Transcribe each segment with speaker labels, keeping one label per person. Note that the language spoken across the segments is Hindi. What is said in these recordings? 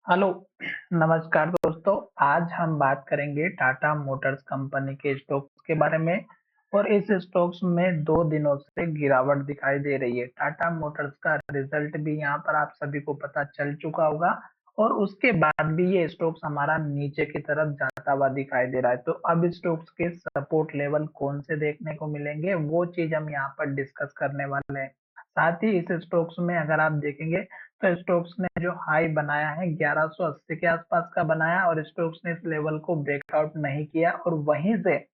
Speaker 1: हेलो, नमस्कार दोस्तों। आज हम बात करेंगे टाटा मोटर्स कंपनी के स्टॉक्स के बारे में और इस स्टॉक्स में 2 दिनों से गिरावट दिखाई दे रही है। टाटा मोटर्स का रिजल्ट भी यहाँ पर आप सभी को पता चल चुका होगा और उसके बाद भी ये स्टॉक्स हमारा नीचे की तरफ जाता हुआ दिखाई दे रहा है। तो अब स्टॉक्स के सपोर्ट लेवल कौन से देखने को मिलेंगे, वो चीज हम यहाँ पर डिस्कस करने वाले हैं। साथ ही इस स्टॉक्स में अगर आप देखेंगे तो स्टोक्स ने जो हाई बनाया है 1180 के आसपास का बनाया और स्टोक्स ने इस लेवल को ब्रेकआउट नहीं किया और वहीं से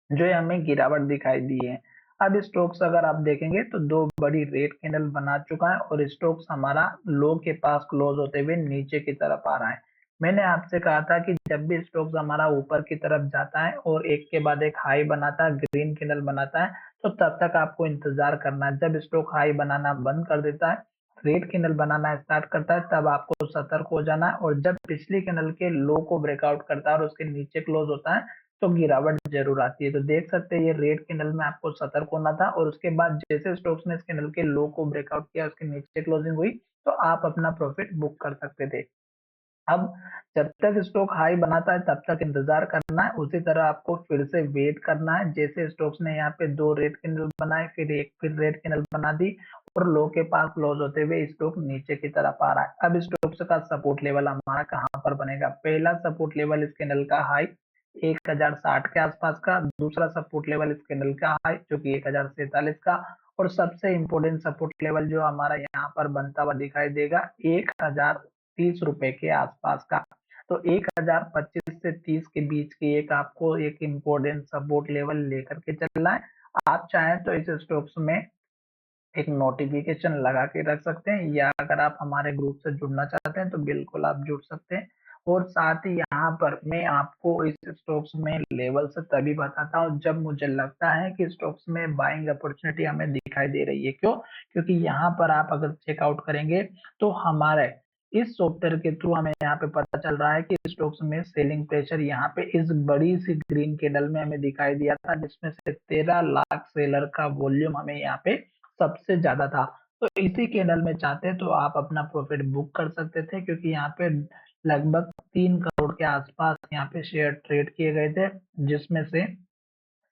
Speaker 1: जो है हमें गिरावट दिखाई दी है। अब स्टोक्स अगर आप देखेंगे तो दो बड़ी रेड कैंडल बना चुका है और स्टोक्स हमारा लो के पास क्लोज होते हुए नीचे की तरफ आ रहा है। मैंने आपसे कहा था कि जब भी स्टोक्स हमारा ऊपर की तरफ जाता है और एक के बाद एक हाई बनाता है, ग्रीन कैंडल बनाता है, तो तब तक आपको इंतजार करना है। जब स्टॉक हाई बनाना बंद कर देता है, रेड कैंडल बनाना स्टार्ट करता है, तब आपको सतर्क हो जाना है। और जब पिछली कैंडल के लो को ब्रेकआउट करता है और उसके नीचे क्लोज होता है तो गिरावट जरूर आती है। तो देख सकते हैं ये रेड कैंडल में आपको सतर्क होना था और उसके बाद जैसे स्टॉक्स ने इस कैंडल के लो को ब्रेकआउट किया, उसके नीचे क्लोजिंग हुई, तो आप अपना प्रॉफिट बुक कर सकते थे। अब जब तक स्टॉक हाई बनाता है तब तक इंतजार करना है, उसी तरह आपको फिर से वेट करना है। जैसे स्टॉक्स ने यहाँ पे दो रेड कैंडल बनाए, फिर रेड कैंडल बना दी और लो के पास क्लोज होते हुए स्टॉक नीचे की तरफ आ रहा है। अब स्टॉक्स का सपोर्ट लेवल हमारा कहाँ पर बनेगा? पहला सपोर्ट लेवल इस कैंडल का हाई 1060 के आसपास का, दूसरा सपोर्ट लेवल इस कैंडल का हाई जो कि 1047 का, और सबसे इंपॉर्टेंट सपोर्ट लेवल जो हमारा यहाँ पर बनता हुआ दिखाई देगा 1030 रुपए के आसपास का। तो 1025 से 30 के बीच की एक आपको एक इम्पोर्टेंट सपोर्ट लेवल लेकर के चलना है। आप चाहें तो इस स्टॉक्स में एक नोटिफिकेशन लगा के रख सकते हैं, या अगर आप हमारे ग्रुप से जुड़ना चाहते हैं तो बिल्कुल आप जुड़ सकते हैं। और साथ ही यहाँ पर मैं आपको इस स्टॉक्स में लेवल से तभी बताता हूँ जब मुझे लगता है कि स्टॉक्स में बाइंग अपॉर्चुनिटी हमें दिखाई दे रही है। क्यों? क्योंकि यहाँ पर आप अगर चेकआउट करेंगे तो हमारे इस सॉफ्टवेयर के थ्रू हमें यहाँ पे पता चल रहा है कि स्टॉक्स में सेलिंग प्रेशर यहाँ पे इस बड़ी सी ग्रीन कैंडल में हमें दिखाई दिया था, जिसमें से 13 लाख सेलर का वॉल्यूम हमें यहाँ पे सबसे ज्यादा था। तो इसी कैंडल में चाहते तो आप अपना प्रॉफिट बुक कर सकते थे, क्योंकि यहाँ पे लगभग 3 करोड़ के आसपास यहाँ पे शेयर ट्रेड किए गए थे, जिसमें से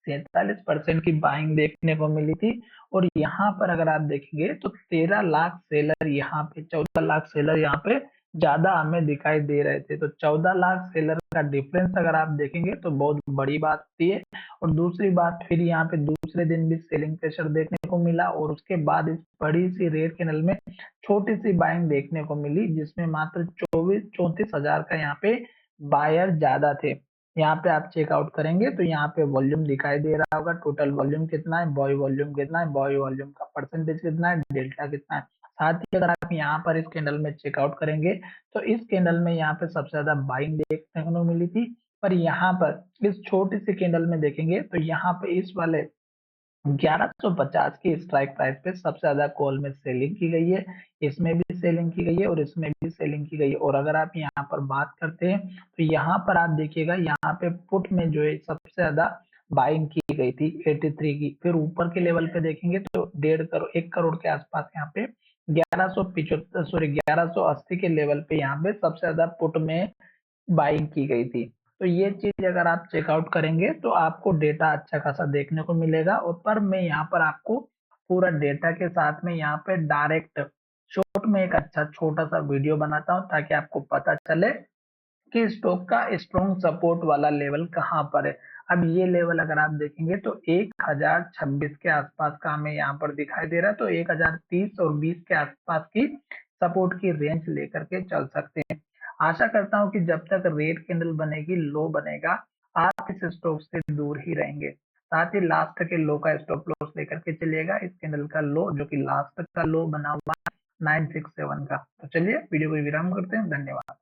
Speaker 1: 47% की बाइंग देखने को मिली थी। और यहाँ पर अगर आप देखेंगे तो 13 लाख सेलर यहाँ पे, 14 लाख सेलर यहाँ पे ज्यादा हमें दिखाई दे रहे थे। तो 14 लाख सेलर का डिफरेंस अगर आप देखेंगे तो बहुत बड़ी बात होती है। और दूसरी बात, फिर यहाँ पे दूसरे दिन भी सेलिंग प्रेशर देखने को मिला और उसके बाद इस बड़ी सी रेड कैंडल में छोटी सी बाइंग देखने को मिली, जिसमें मात्र 24-34 हजार का यहाँ पे बायर ज्यादा थे। यहाँ पे आप चेकआउट करेंगे तो यहाँ पे वॉल्यूम दिखाई दे रहा होगा। टोटल वॉल्यूम कितना है, बॉय वॉल्यूम कितना है, बॉय वॉल्यूम का परसेंटेज कितना है, डेल्टा कितना है। साथ ही अगर आप यहाँ पर इस कैंडल में चेकआउट करेंगे तो इस कैंडल में यहाँ पे सबसे ज्यादा बाइंग देखने को मिली थी। पर यहाँ पर इस छोटी सी कैंडल में देखेंगे तो यहाँ पे इस वाले 1150 की स्ट्राइक प्राइस पे सबसे ज्यादा कॉल में सेलिंग की गई है। इसमें भी सेलिंग की गई है और इसमें भी सेलिंग की गई है। और अगर आप यहाँ पर बात करते हैं तो यहाँ पर आप देखिएगा, यहाँ पे पुट में जो है सबसे ज्यादा बाइंग की गई थी 83 की। फिर ऊपर के लेवल पे देखेंगे तो 1.5 करोड़ 1 करोड़ के आसपास यहाँ पे 1180 के लेवल पे यहाँ पे सबसे ज्यादा पुट में बाइंग की गई थी। तो ये चीज अगर आप चेकआउट करेंगे तो आपको डेटा अच्छा खासा देखने को मिलेगा। और पर मैं यहाँ पर आपको पूरा डेटा के साथ में यहाँ पे डायरेक्ट शॉर्ट में एक अच्छा छोटा सा वीडियो बनाता हूँ, ताकि आपको पता चले कि स्टॉक का स्ट्रॉन्ग सपोर्ट वाला लेवल कहाँ पर है। अब ये लेवल अगर आप देखेंगे तो 1026 के आसपास का हमें यहाँ पर दिखाई दे रहा है। तो 1030 और 20 के आसपास की सपोर्ट की रेंज लेकर के चल सकते हैं। आशा करता हूँ कि जब तक रेड कैंडल बनेगी, लो बनेगा, आप इस स्टॉक से दूर ही रहेंगे। साथ ही लास्ट के लो का स्टॉप लॉस लेकर के चलिएगा। इस कैंडल का लो जो कि लास्ट का लो बना हुआ 967 का। तो चलिए वीडियो को विराम करते हैं। धन्यवाद।